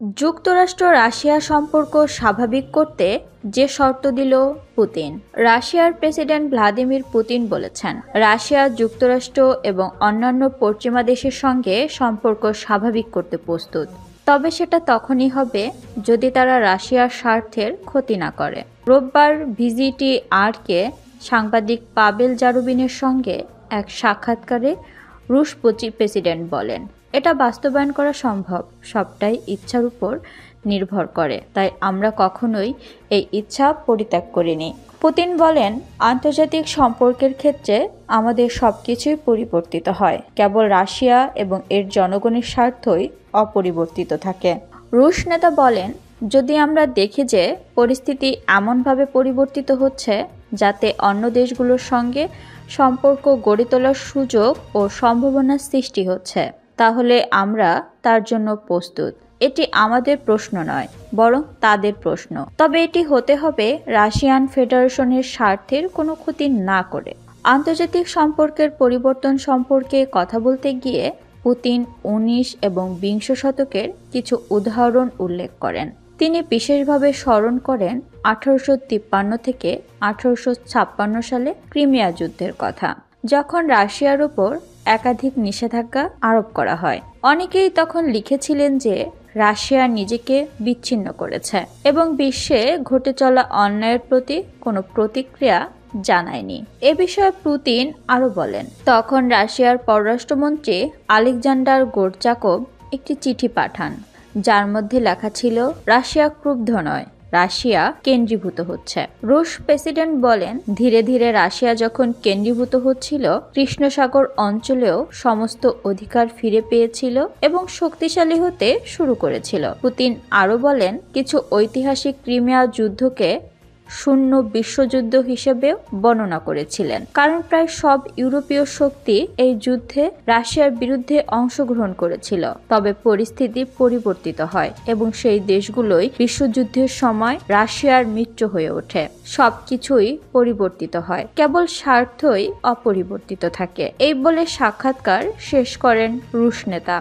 যুক্তরাষ্ট্র রাশিয়া সম্পর্ক স্বাভাবিক করতে যে শর্ত দিল পুতিন। রাশিয়ার প্রেসিডেন্ট ভ্লাদিমির পুতিন বলেছেন, রাশিয়া যুক্তরাষ্ট্র এবং অন্যান্য পশ্চিমা দেশের সঙ্গে সম্পর্ক স্বাভাবিক করতে প্রস্তুত, তবে সেটা তখনই হবে যদি তারা রাশিয়ার স্বার্থের ক্ষতি না করে। রোববার VGTR-কে সাংবাদিক পাবেল জারুবিনের সঙ্গে এক সাক্ষাৎকারে রুশ প্রেসিডেন্ট বলেন, এটা বাস্তবায়ন করা সম্ভব, সবটাই ইচ্ছার উপর নির্ভর করে, তাই আমরা কখনোই এই ইচ্ছা পরিত্যাগ করিনি। পুতিন বলেন, আন্তর্জাতিক সম্পর্কের ক্ষেত্রে আমাদের সবকিছুই পরিবর্তিত হয়, কেবল রাশিয়া এবং এর জনগণের স্বার্থই অপরিবর্তিত থাকে। রুশ নেতা বলেন, যদি আমরা দেখি যে পরিস্থিতি এমনভাবে পরিবর্তিত হচ্ছে যাতে অন্য দেশগুলোর সঙ্গে সম্পর্ক গড়ে তোলার সুযোগ ও সম্ভাবনার সৃষ্টি হচ্ছে, তাহলে আমরা তার জন্য প্রস্তুত। এটি আমাদের প্রশ্ন নয়, বরং তাদের প্রশ্ন। তবে এটি হতে হবে রাশিয়ান ফেডারেশনের স্বার্থের কোনো ক্ষতি না করে। আন্তর্জাতিক সম্পর্কের পরিবর্তন সম্পর্কে কথা বলতে গিয়ে পুতিন 19 এবং 20 শতকের কিছু উদাহরণ উল্লেখ করেন। তিনি বিশেষভাবে স্মরণ করেন 1853 থেকে 1856 সালে ক্রিমিয়া যুদ্ধের কথা, যখন রাশিয়ার উপর একাধিক নিষেধাজ্ঞা আরোপ করা হয়। অনেকেই তখন লিখেছিলেন যে রাশিয়া নিজেকে বিচ্ছিন্ন করেছে এবং বিশ্বে ঘটে চলা অন্যায়ের প্রতি কোনো প্রতিক্রিয়া জানায়নি। এ বিষয়ে পুতিন আরও বলেন, তখন রাশিয়ার পররাষ্ট্রমন্ত্রী আলেকজান্ডার গোরচাকভ একটি চিঠি পাঠান, যার মধ্যে লেখা ছিল, রাশিয়া ক্রুব্ধ নয়, রাশিয়া কেন্দ্রীভূত হচ্ছে। রুশ প্রেসিডেন্ট বলেন, ধীরে ধীরে রাশিয়া যখন কেন্দ্রীভূত হচ্ছিল, কৃষ্ণ সাগর অঞ্চলেও সমস্ত অধিকার ফিরে পেয়েছিল এবং শক্তিশালী হতে শুরু করেছিল। পুতিন আরও বলেন, কিছু ঐতিহাসিক ক্রিমিয়া যুদ্ধকে শূন্য বিশ্বযুদ্ধ হিসেবে বর্ণনা করেছিলেন, কারণ প্রায় সব ইউরোপীয় শক্তি এই যুদ্ধে রাশিয়ার বিরুদ্ধে অংশগ্রহণ করেছিল। তবে পরিস্থিতি পরিবর্তিত হয় এবং সেই দেশগুলোই বিশ্বযুদ্ধের সময় রাশিয়ার মিত্র হয়ে ওঠে। সবকিছুই পরিবর্তিত হয়, কেবল স্বার্থই অপরিবর্তিত থাকে। এই বলে সাক্ষাৎকার শেষ করেন রুশ নেতা।